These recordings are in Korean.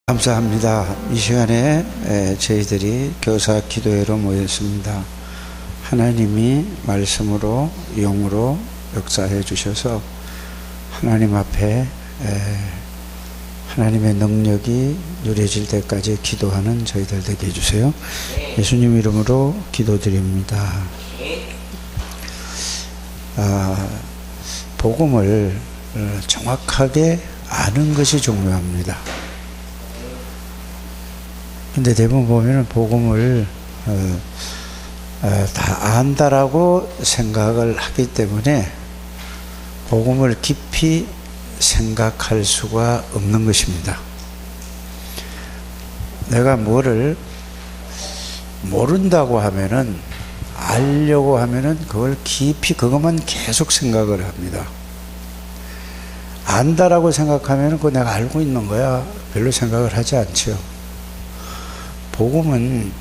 감사합니다. 이 시간에 저희들이 교사 기도회로 모였습니다. 하나님이 말씀으로 영으로 역사해 주셔서 하나님 앞에 하나님의 능력이 누려질 때까지 기도하는 저희들 되게 해주세요. 예수님 이름으로 기도드립니다. 복음을 정확하게 아는 것이 중요합니다. 근데 대부분 보면은 복음을 다 안다라고 생각을 하기 때문에 복음을 깊이 생각할 수가 없는 것입니다. 내가 뭐를 모른다고 하면은, 알려고 하면은 그걸 깊이 그것만 계속 생각을 합니다. 안다라고 생각하면은 그거 내가 알고 있는 거야. 별로 생각을 하지 않죠. 복음은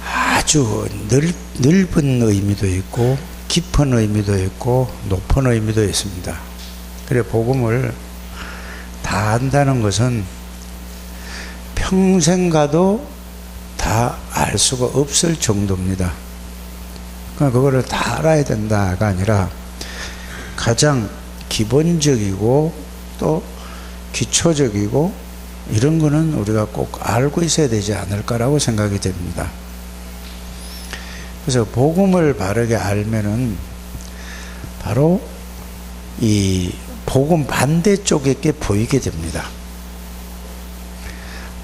아주 넓은 의미도 있고 깊은 의미도 있고 높은 의미도 있습니다. 그래 복음을 다 안다는 것은 평생 가도 다 알 수가 없을 정도입니다. 그러니까 그거를 다 알아야 된다가 아니라 가장 기본적이고 또 기초적이고 이런 거는 우리가 꼭 알고 있어야 되지 않을까라고 생각이 됩니다. 그래서 복음을 바르게 알면은 바로 이 복음 반대쪽에 게 보이게 됩니다.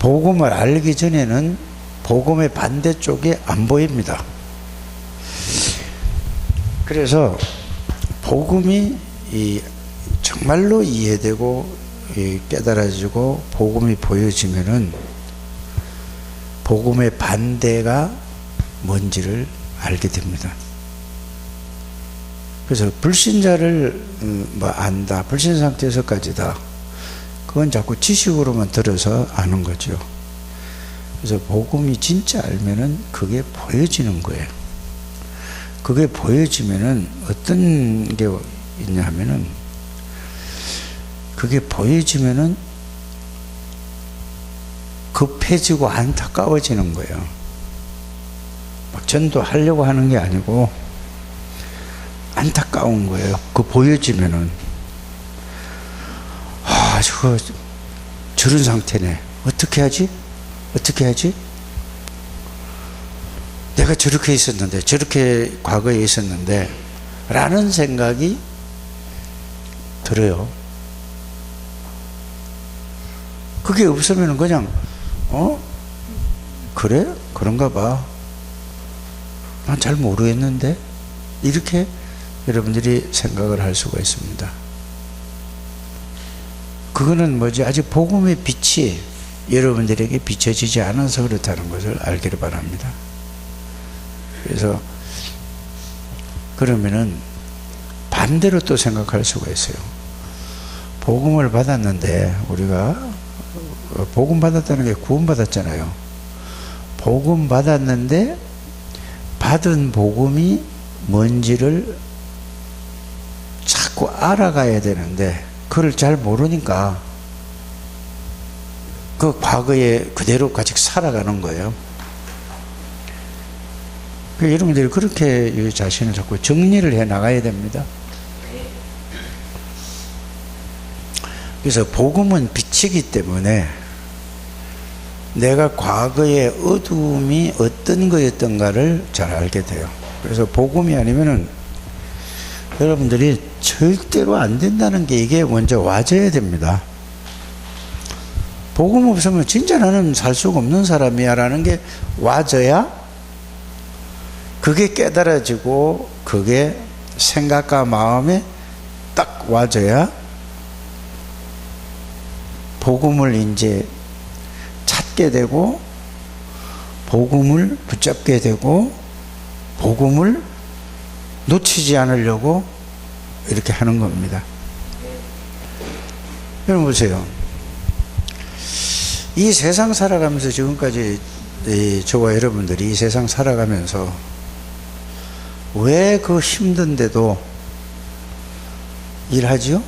복음을 알기 전에는 복음의 반대쪽이 안 보입니다. 그래서 복음이 정말로 이해되고 깨달아지고 복음이 보여지면은 복음의 반대가 뭔지를 알게 됩니다. 그래서 불신자를 안다, 불신 상태에서까지다, 그건 자꾸 지식으로만 들어서 아는 거죠. 그래서 복음이 진짜 알면은 그게 보여지는 거예요. 그게 보여지면은 어떤 게 있냐 하면은, 그게 보여지면은 급해지고 안타까워지는 거예요. 막 전도하려고 하는 게 아니고 안타까운 거예요. 그 보여지면은 저런 상태네. 어떻게 하지? 어떻게 하지? 내가 저렇게 있었는데, 저렇게 과거에 있었는데 라는 생각이 들어요. 그게 없으면 그냥 그래? 그런가 봐. 난 잘 모르겠는데? 이렇게 여러분들이 생각을 할 수가 있습니다. 그거는 뭐지? 아직 복음의 빛이 여러분들에게 비춰지지 않아서 그렇다는 것을 알기를 바랍니다. 그래서 그러면은 반대로 또 생각할 수가 있어요. 복음을 받았는데, 우리가 복음 받았다는 게 구원 받았잖아요. 복음 받았는데 받은 복음이 뭔지를 자꾸 알아가야 되는데 그걸 잘 모르니까 그 과거에 그대로 같이 살아가는 거예요. 여러분들이 그렇게 자신을 자꾸 정리를 해 나가야 됩니다. 그래서 복음은 빛이기 때문에 내가 과거의 어두움이 어떤 거였던가를 잘 알게 돼요. 그래서 복음이 아니면은 여러분들이 절대로 안 된다는 게 이게 먼저 와져야 됩니다. 복음 없으면 진짜 나는 살 수가 없는 사람이야 라는 게 와져야, 그게 깨달아지고 그게 생각과 마음에 딱 와져야 복음을 이제 찾게 되고 복음을 붙잡게 되고 복음을 놓치지 않으려고 이렇게 하는 겁니다. 여러분 보세요. 이 세상 살아가면서 지금까지 저와 여러분들이 이 세상 살아가면서 왜 그 힘든데도 일하지요?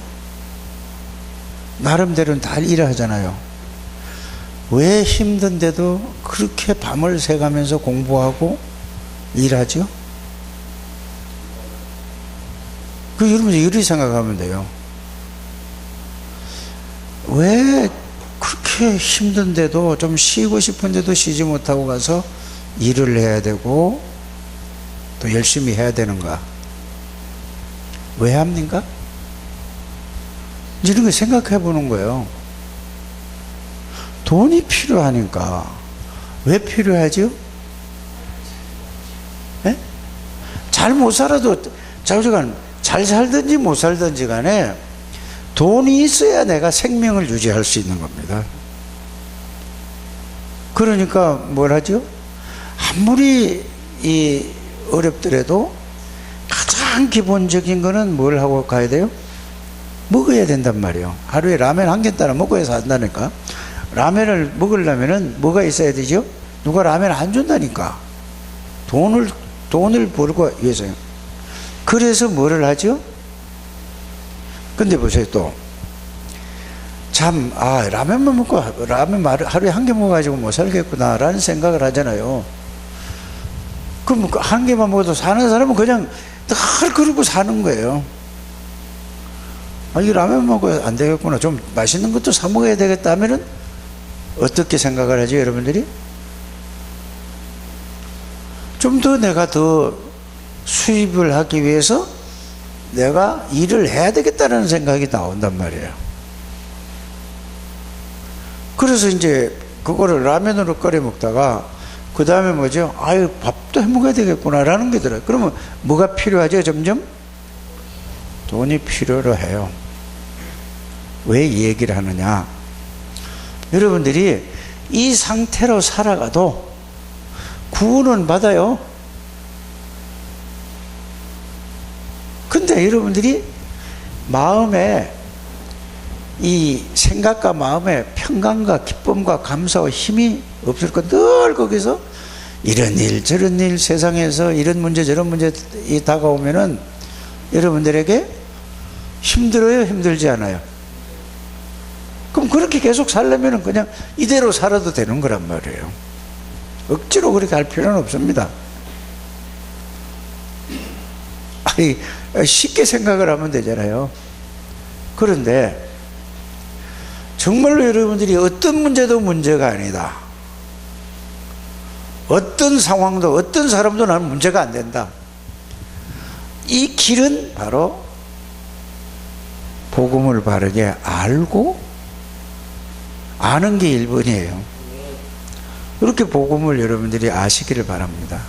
나름대로는 다 일하잖아요. 왜 힘든데도 그렇게 밤을 새가면서 공부하고 일하죠? 여러분 이렇게 생각하면 돼요. 왜 그렇게 힘든데도 좀 쉬고 싶은데도 쉬지 못하고 가서 일을 해야 되고 또 열심히 해야 되는가? 왜 합니까? 이런 거 생각해 보는 거예요. 돈이 필요하니까. 왜 필요하죠? 네? 잘 못 살아도 잘 살든지 못 살든지 간에 돈이 있어야 내가 생명을 유지할 수 있는 겁니다. 그러니까 뭘 하죠? 아무리 어렵더라도 가장 기본적인 거는 뭘 하고 가야 돼요? 먹어야 된단 말이에요. 하루에 라면 한 개 따라 먹어야 산다니까. 라면을 먹으려면은 뭐가 있어야 되죠? 누가 라면 안 준다니까. 돈을 벌고 위해서요. 그래서 뭐를 하죠? 근데 보세요, 또. 참, 라면만 먹고, 라면 하루에 한 개 먹어가지고 못 살겠구나라는 생각을 하잖아요. 그럼 한 개만 먹어도 사는 사람은 그냥 늘 그러고 사는 거예요. 이 라면 먹어야 안 되겠구나. 좀 맛있는 것도 사 먹어야 되겠다 하면은 어떻게 생각을 하죠, 여러분들이? 좀 더 내가 더 수입을 하기 위해서 내가 일을 해야 되겠다는 생각이 나온단 말이에요. 그래서 이제 그거를 라면으로 끓여 먹다가 그 다음에 뭐죠? 밥도 해 먹어야 되겠구나라는 게 들어요. 그러면 뭐가 필요하죠? 점점 돈이 필요로 해요. 왜 이 얘기를 하느냐? 여러분들이 이 상태로 살아가도 구원은 받아요. 근데 여러분들이 마음에 이 생각과 마음에 평강과 기쁨과 감사와 힘이 없을 거 늘 거기서 이런 일 저런 일 세상에서 이런 문제 저런 문제 다가오면은 여러분들에게 힘들어요? 힘들지 않아요? 그럼 그렇게 계속 살려면은 그냥 이대로 살아도 되는 거란 말이에요. 억지로 그렇게 할 필요는 없습니다. 쉽게 생각을 하면 되잖아요. 그런데 정말로 여러분들이 어떤 문제도 문제가 아니다. 어떤 상황도 어떤 사람도 나는 문제가 안 된다. 이 길은 바로 복음을 바르게 알고 아는 게 1번이에요. 그렇게 복음을 여러분들이 아시기를 바랍니다.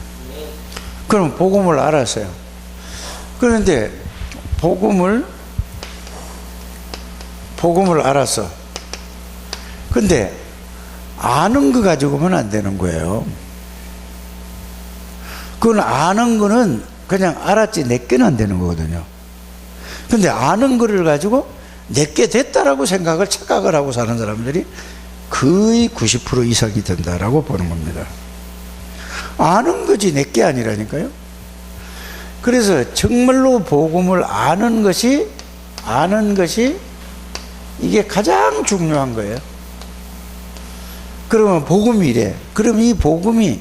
그럼 복음을 알았어요. 그런데 복음을 알았어. 근데 아는 거 가지고는 안 되는 거예요. 그건 아는 거는 그냥 알았지 내게는 안 되는 거거든요. 근데 아는 거를 가지고 내게 됐다라고 착각을 하고 사는 사람들이 거의 90% 이상이 된다라고 보는 겁니다. 아는 거지 내게 아니라니까요. 그래서 정말로 복음을 아는 것이 이게 가장 중요한 거예요. 그러면 복음이 이래. 그럼 이 복음이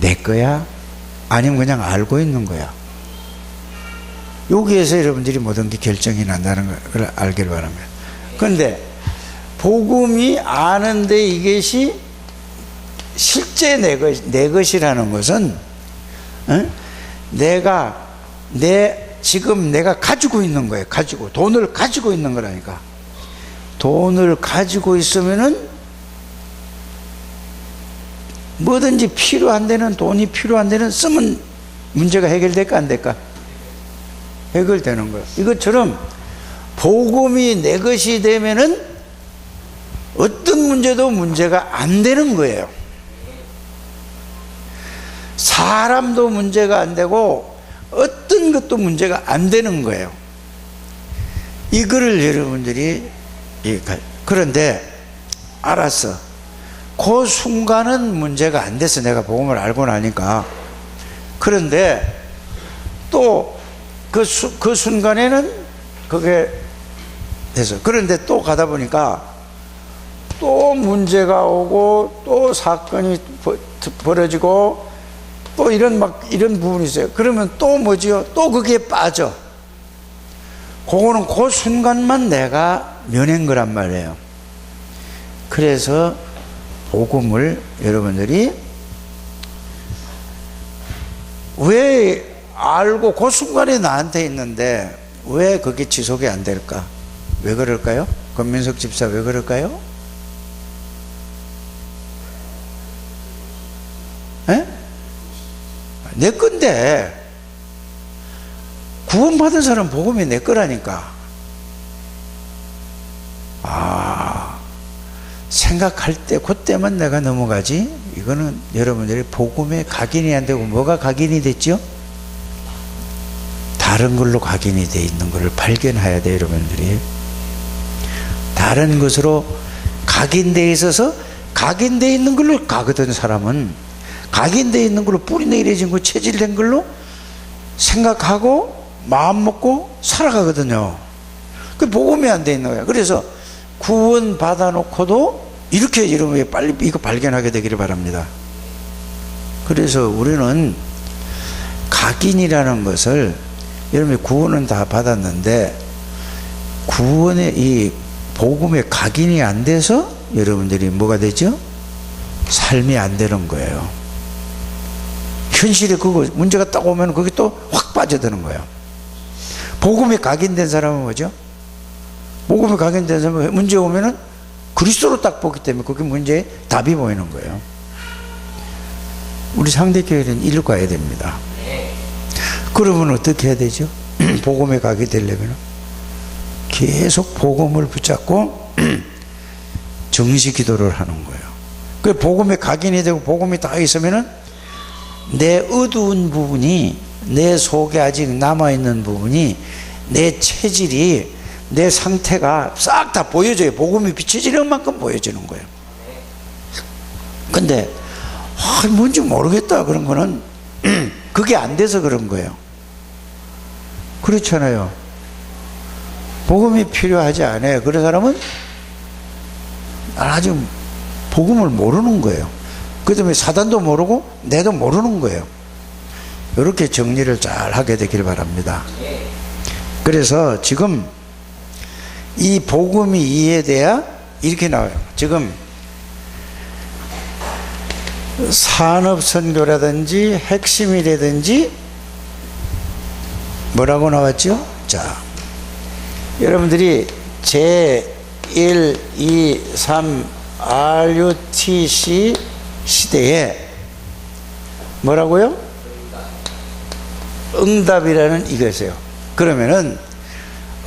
내 거야? 아니면 그냥 알고 있는 거야? 여기에서 여러분들이 모든 게 결정이 난다는 걸 알기를 바랍니다. 그런데 복음이 아는데 이것이 실제 내 것이라는 것은 지금 내가 가지고 있는 거예요. 돈을 가지고 있는 거라니까. 돈을 가지고 있으면은 뭐든지 돈이 필요한 데는 쓰면 문제가 해결될까 안 될까? 해결되는 거예요. 이것처럼 복음이 내 것이 되면은 어떤 문제도 문제가 안 되는 거예요. 사람도 문제가 안 되고 어떤 것도 문제가 안 되는 거예요. 이거를 여러분들이 그런데 알았어. 그 순간은 문제가 안 돼서 내가 복음을 알고 나니까. 그런데 또 그 순간에는 그게 해서. 그런데 또 가다 보니까 또 문제가 오고 또 사건이 벌어지고 또 이런 부분이 있어요. 그러면 또 뭐지요? 또 거기에 빠져. 그거는 그 순간만 내가 면한 거란 말이에요. 그래서 복음을 여러분들이 왜 알고 그 순간에 나한테 있는데 왜 그게 지속이 안 될까? 왜 그럴까요? 권민석 집사 왜 그럴까요? 에? 내 건데 구원받은 사람 복음이 내 거라니까. 생각할 때 그때만 내가 넘어가지. 이거는 여러분들이 복음에 각인이 안 되고 뭐가 각인이 됐죠? 다른 걸로 각인이 돼 있는 것을 발견해야 돼. 여러분들이 다른 것으로 각인되어 있어서 각인되어 있는 걸로 가거든. 사람은 각인되어 있는 걸로 뿌리 내려진 거 체질된 걸로 생각하고 마음 먹고 살아가거든요. 그 복음이 안 돼 있는 거야. 그래서 구원 받아놓고도 이렇게 여러분이 빨리 이거 발견하게 되기를 바랍니다. 그래서 우리는 각인이라는 것을 여러분이 구원은 다 받았는데 구원의 이 복음의 각인이 안 돼서 여러분들이 뭐가 되죠? 삶이 안 되는 거예요. 현실에 그거 문제가 딱 오면 거기 또 확 빠져드는 거예요. 복음에 각인된 사람은 뭐죠? 복음에 각인된 사람은 문제 오면은 그리스도로 딱 보기 때문에 그게 문제의 답이 보이는 거예요. 우리 상대교회는 이리로 가야 됩니다. 그러면 어떻게 해야 되죠? 복음에 가게 되려면 계속 복음을 붙잡고 정시 기도를 하는 거예요. 그 복음에 각인이 되고 복음이 다 있으면은 내 어두운 부분이, 내 속에 아직 남아있는 부분이, 내 체질이, 내 상태가 싹 다 보여져요. 복음이 비춰지는 만큼 보여지는 거예요. 근데 뭔지 모르겠다 그런 거는 그게 안 돼서 그런 거예요. 그렇잖아요. 복음이 필요하지 않아요. 그런 사람은 아직 복음을 모르는 거예요. 그 다음에 사단도 모르고 내도 모르는 거예요. 이렇게 정리를 잘 하게 되길 바랍니다. 그래서 지금 이 복음이 이해돼야 이렇게 나와요. 지금 산업선교라든지 핵심이라든지 뭐라고 나왔죠? 자, 여러분들이 제1, 2, 3 RUTC 시대에 뭐라고요? 응답이라는 이것이에요. 그러면은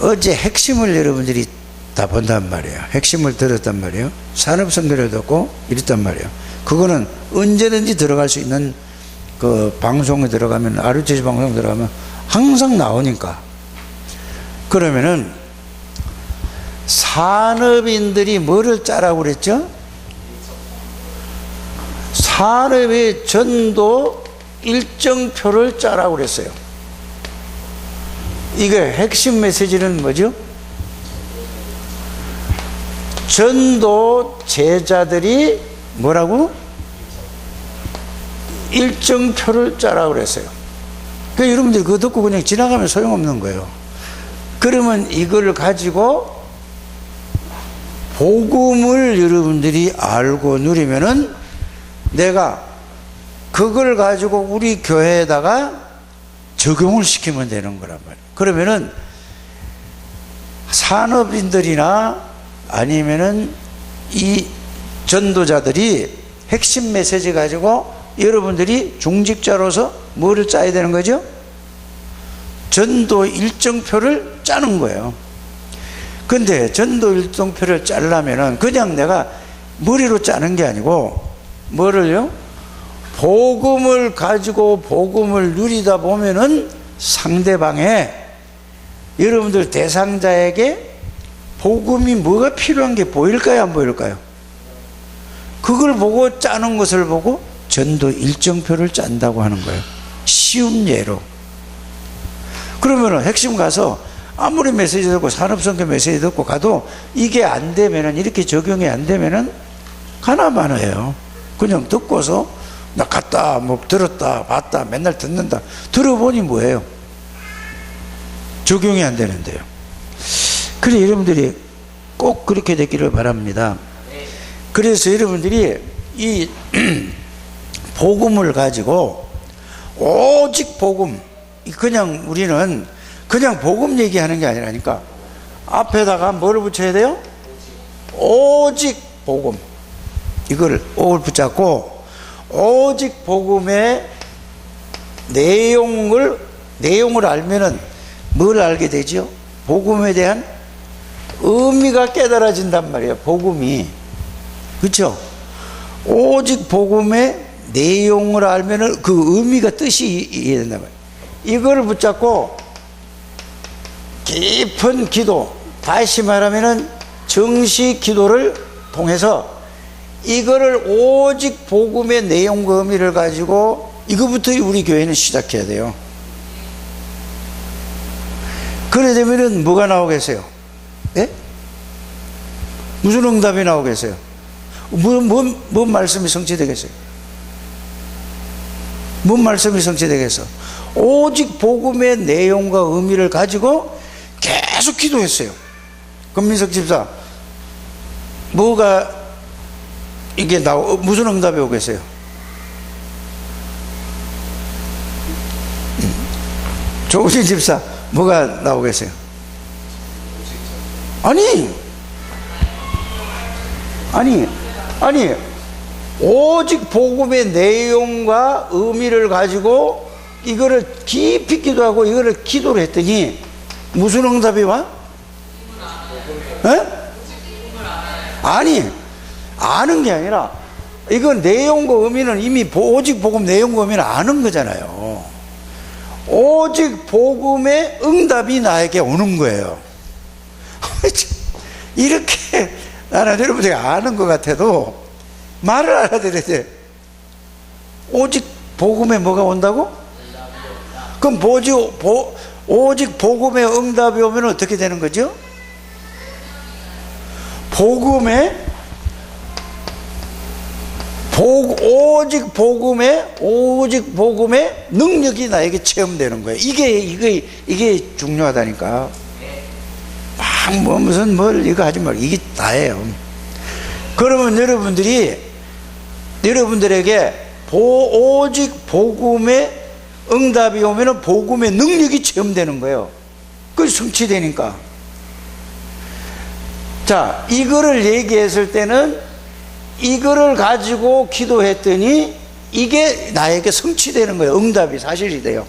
어제 핵심을 여러분들이 다 본단 말이에요. 핵심을 들었단 말이에요. 산업선교를 듣고 이랬단 말이에요. 그거는 언제든지 들어갈 수 있는 그 방송에 들어가면, RUTC 방송에 들어가면 항상 나오니까. 그러면은 산업인들이 뭐를 짜라고 그랬죠? 산업의 전도 일정표를 짜라고 그랬어요. 이게 핵심 메시지는 뭐죠? 전도 제자들이 뭐라고? 일정표를 짜라고 그랬어요. 그러니까 여러분들이 그거 듣고 그냥 지나가면 소용없는 거예요. 그러면 이걸 가지고 복음을 여러분들이 알고 누리면은 내가 그걸 가지고 우리 교회에다가 적용을 시키면 되는 거란 말이에요. 그러면은 산업인들이나 아니면은 이 전도자들이 핵심 메시지 가지고 여러분들이 중직자로서 뭐를 짜야 되는 거죠? 전도 일정표를 짜는 거예요. 근데 전도 일정표를 짜려면은 그냥 내가 머리로 짜는 게 아니고 뭐를요? 복음을 가지고 복음을 누리다 보면은 상대방에, 여러분들 대상자에게 복음이 뭐가 필요한 게 보일까요? 안 보일까요? 그걸 보고 짜는 것을 보고 전도 일정표를 짠다고 하는 거예요. 쉬운 예로. 그러면은 핵심 가서 아무리 메시지 듣고 산업선교 메시지 듣고 가도 이게 안 되면은, 이렇게 적용이 안 되면은 가나마나예요. 그냥 듣고서 나 갔다 뭐 들었다 봤다 맨날 듣는다, 들어보니 뭐예요? 적용이 안 되는데요. 그래 여러분들이 꼭 그렇게 되기를 바랍니다. 그래서 여러분들이 이 복음을 가지고 오직 복음, 그냥 우리는 그냥 복음 얘기하는 게 아니라니까, 앞에다가 뭘 붙여야 돼요? 오직 복음. 이걸 오를 붙잡고 오직 복음의 내용을 알면은 뭘 알게 되죠? 복음에 대한 의미가 깨달아진단 말이에요. 복음이. 그렇죠? 오직 복음의 내용을 알면은 그 의미가, 뜻이 이해된단 말이에요. 이걸 붙잡고 깊은 기도, 다시 말하면은 정시 기도를 통해서 이거를 오직 복음의 내용과 의미를 가지고, 이거부터 우리 교회는 시작해야 돼요. 그래 되면은 뭐가 나오겠어요? 예? 무슨 응답이 나오겠어요? 뭔 말씀이 성취되겠어요? 뭔 말씀이 성취되겠어? 오직 복음의 내용과 의미를 가지고 계속 기도했어요. 권민석 집사, 뭐가 이게 무슨 응답이 오겠어요? 조우진 집사, 뭐가 나오겠어요? 아니 오직 복음의 내용과 의미를 가지고 이거를 깊이 기도하고 이거를 기도를 했더니 무슨 응답이 와? 에? 아니, 아는 게 아니라 이건 내용과 의미는 이미 오직 복음 내용과 의미는 아는 거잖아요. 오직 복음의 응답이 나에게 오는 거예요. 이렇게 나는 여러분들이 아는 것 같아도 말을 알아들어야 돼. 오직 복음에 뭐가 온다고? 그럼 오직 복음의 응답이 오면 어떻게 되는 거죠? 오직 복음의 능력이 나에게 체험되는 거예요. 이게 중요하다니까. 무슨 뭘 이거 하지 말고, 이게 다예요. 그러면 여러분들에게 오직 복음의 응답이 오면은 복음의 능력이 체험되는 거예요. 그게 성취되니까. 자, 이거를 얘기했을 때는 이거를 가지고 기도했더니 이게 나에게 성취되는 거예요. 응답이 사실이 돼요.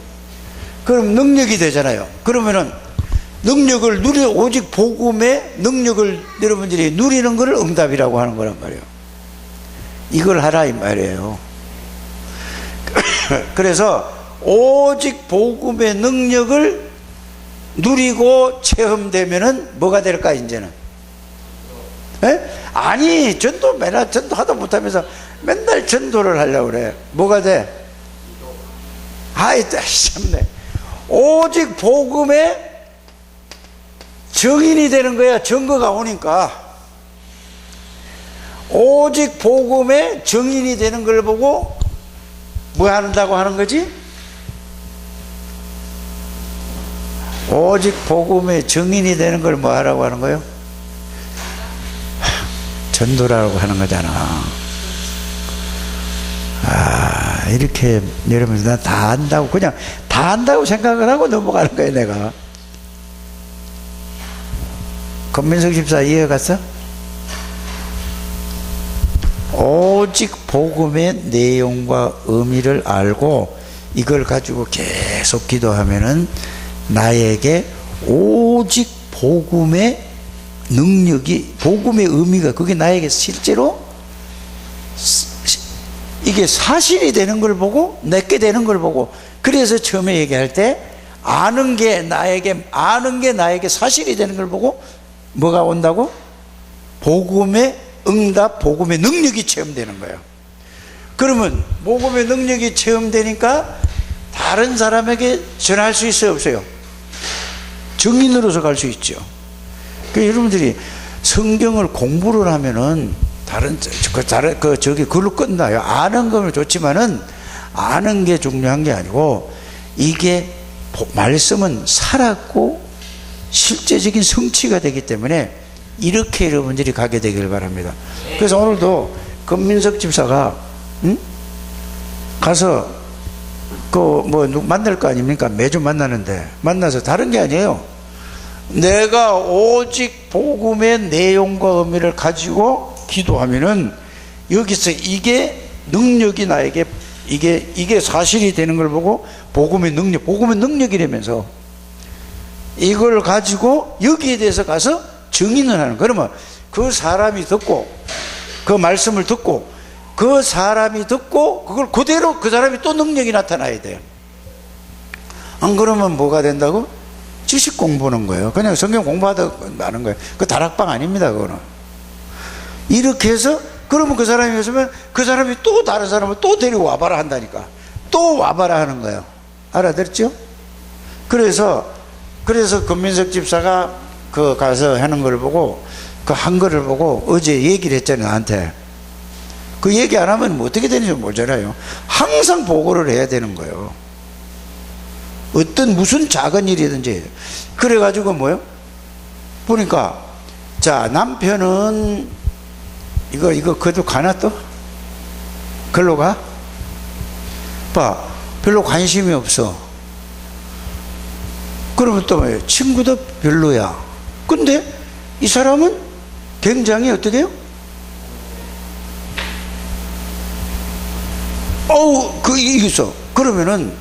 그럼 능력이 되잖아요. 그러면은 능력을 오직 복음의 능력을 여러분들이 누리는 것을 응답이라고 하는 거란 말이에요. 이걸 하라 이 말이에요. 그래서 오직 복음의 능력을 누리고 체험되면은 뭐가 될까 이제는? 에? 아니, 맨날 전도하다 못하면서 맨날 전도를 하려고 그래. 뭐가 돼? 아이 참네. 오직 복음의 증인이 되는 거야. 증거가 오니까. 오직 복음의 증인이 되는 걸 보고 뭐 한다고 하는 거지? 오직 복음의 증인이 되는 걸 뭐 하라고 하는 거예요? 전도라고 하는 거잖아. 이렇게 여러분 나 다 안다고, 그냥 다 안다고 생각을 하고 넘어가는 거예요. 내가. 권민석 집사 이해 갔어? 오직 복음의 내용과 의미를 알고 이걸 가지고 계속 기도하면은 나에게 오직 복음의 능력이, 복음의 의미가, 그게 나에게 실제로 이게 사실이 되는 걸 보고, 내게 되는 걸 보고, 그래서 처음에 얘기할 때 아는 게 나에게 사실이 되는 걸 보고 뭐가 온다고? 복음의 응답, 복음의 능력이 체험되는 거예요. 그러면 복음의 능력이 체험되니까 다른 사람에게 전할 수 있어요, 없어요? 증인으로서 갈 수 있죠. 그러니까 여러분들이 성경을 공부를 하면은 그걸로 끝나요. 아는 거면 좋지만은 아는 게 중요한 게 아니고, 이게 말씀은 살았고 실제적인 성취가 되기 때문에 이렇게 여러분들이 가게 되길 바랍니다. 그래서 오늘도 권민석 집사가 가서 만날 거 아닙니까? 매주 만나는데, 만나서 다른 게 아니에요. 내가 오직 복음의 내용과 의미를 가지고 기도하면은 여기서 이게 능력이 나에게 이게 사실이 되는 걸 보고 복음의 능력이라면서 이걸 가지고 여기에 대해서 가서 증인을 하는. 그러면 그 사람이 듣고 그 말씀을 듣고 그 사람이 듣고 그걸 그대로 그 사람이 또 능력이 나타나야 돼요. 안 그러면 뭐가 된다고? 지식 공부하는 거예요. 그냥 성경 공부하다 하는 거예요. 그 다락방 아닙니다, 그거는. 이렇게 해서 그러면 그 사람이 있으면 그 사람이 또 다른 사람을 또 데리고 와봐라 한다니까. 또 와봐라 하는 거예요. 알아들었죠? 그래서 권민석 집사가 그 가서 하는 걸 보고, 그 한 거를 보고 어제 얘기를 했잖아요, 나한테. 그 얘기 안 하면 뭐 어떻게 되는지 모르잖아요. 항상 보고를 해야 되는 거예요. 어떤 무슨 작은 일이든지. 그래가지고 뭐요? 보니까, 자, 남편은 이거 그래도 가나 또? 글로 가? 봐, 별로 관심이 없어. 그러면 또 뭐예요? 친구도 별로야. 근데 이 사람은 굉장히 어떻게 해요? 이게 있어. 그러면은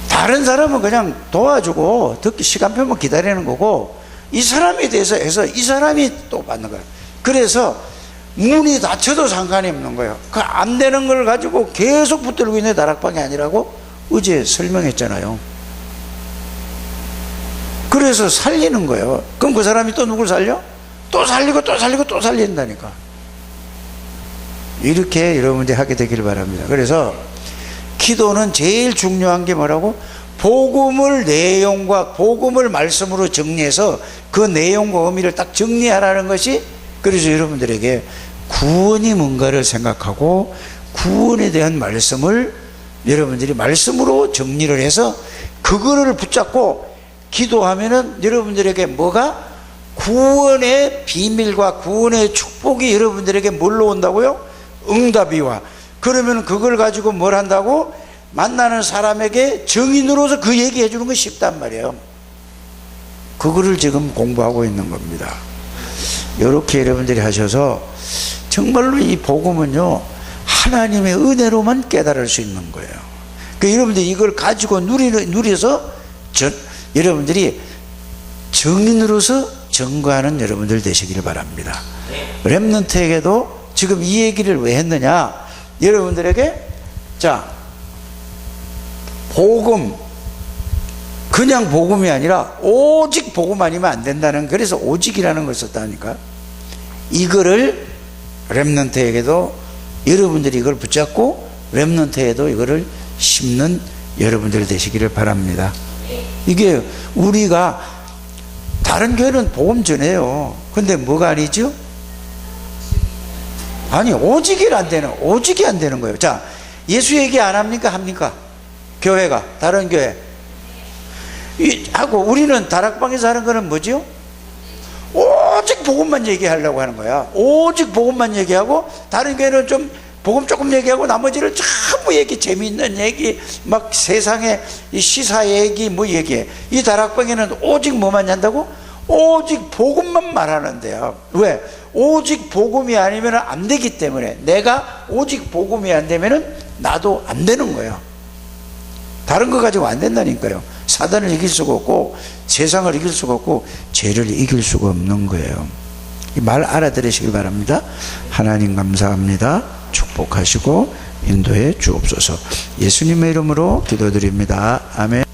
다른 사람은 그냥 도와주고 듣기 시간표만 기다리는 거고, 이 사람에 대해서 해서 이 사람이 또 받는 거예요. 그래서 문이 닫혀도 상관이 없는 거예요. 그 안 되는 걸 가지고 계속 붙들고 있는 다락방이 아니라고 어제 설명했잖아요. 그래서 살리는 거예요. 그럼 그 사람이 또 누굴 살려? 또 살리고 또 살리고 또 살린다니까. 이렇게 여러분들이 하게 되길 바랍니다. 그래서 기도는 제일 중요한 게 뭐라고? 복음을 말씀으로 정리해서 그 내용과 의미를 딱 정리하라는 것이, 그래서 여러분들에게 구원이 뭔가를 생각하고 구원에 대한 말씀을 여러분들이 말씀으로 정리를 해서 그거를 붙잡고 기도하면은 여러분들에게 뭐가? 구원의 비밀과 구원의 축복이 여러분들에게 뭘로 온다고요? 응답이 와. 그러면 그걸 가지고 뭘 한다고? 만나는 사람에게 증인으로서 그 얘기해 주는 거 쉽단 말이에요. 그거를 지금 공부하고 있는 겁니다. 이렇게 여러분들이 하셔서 정말로 이 복음은요, 하나님의 은혜로만 깨달을 수 있는 거예요. 그러니까 여러분들이 이걸 가지고 누려서 여러분들이 증인으로서 증거하는 여러분들 되시기를 바랍니다. 렘넌트에게도 지금 이 얘기를 왜 했느냐? 여러분들에게, 자, 복음, 그냥 복음이 아니라 오직 복음 아니면 안 된다는, 그래서 오직이라는 걸 썼다니까. 이거를 렘넌트에게도 여러분들이 이걸 붙잡고 렘넌트에도 이거를 심는 여러분들 되시기를 바랍니다. 이게 우리가 다른 교회는 복음 전해요. 근데 뭐가 아니죠? 아니, 오직이 안 되는 거예요. 자, 예수 얘기 안 합니까? 합니까? 교회가, 다른 교회. 하고 우리는 다락방에서 하는 거는 뭐죠? 오직 복음만 얘기하려고 하는 거야. 오직 복음만 얘기하고, 다른 교회는 좀 복음 조금 얘기하고 나머지를 전부 재미있는 얘기, 막 세상의 시사 얘기 뭐 얘기해. 이 다락방에는 오직 뭐만 한다고? 오직 복음만 말하는데요. 왜? 오직 복음이 아니면 안 되기 때문에. 내가 오직 복음이 안 되면은 나도 안 되는 거예요. 다른 거 가지고 안 된다니까요. 사단을 이길 수가 없고 세상을 이길 수가 없고 죄를 이길 수가 없는 거예요. 이 말 알아들으시기 바랍니다. 하나님 감사합니다. 축복하시고 인도해 주옵소서. 예수님의 이름으로 기도드립니다. 아멘.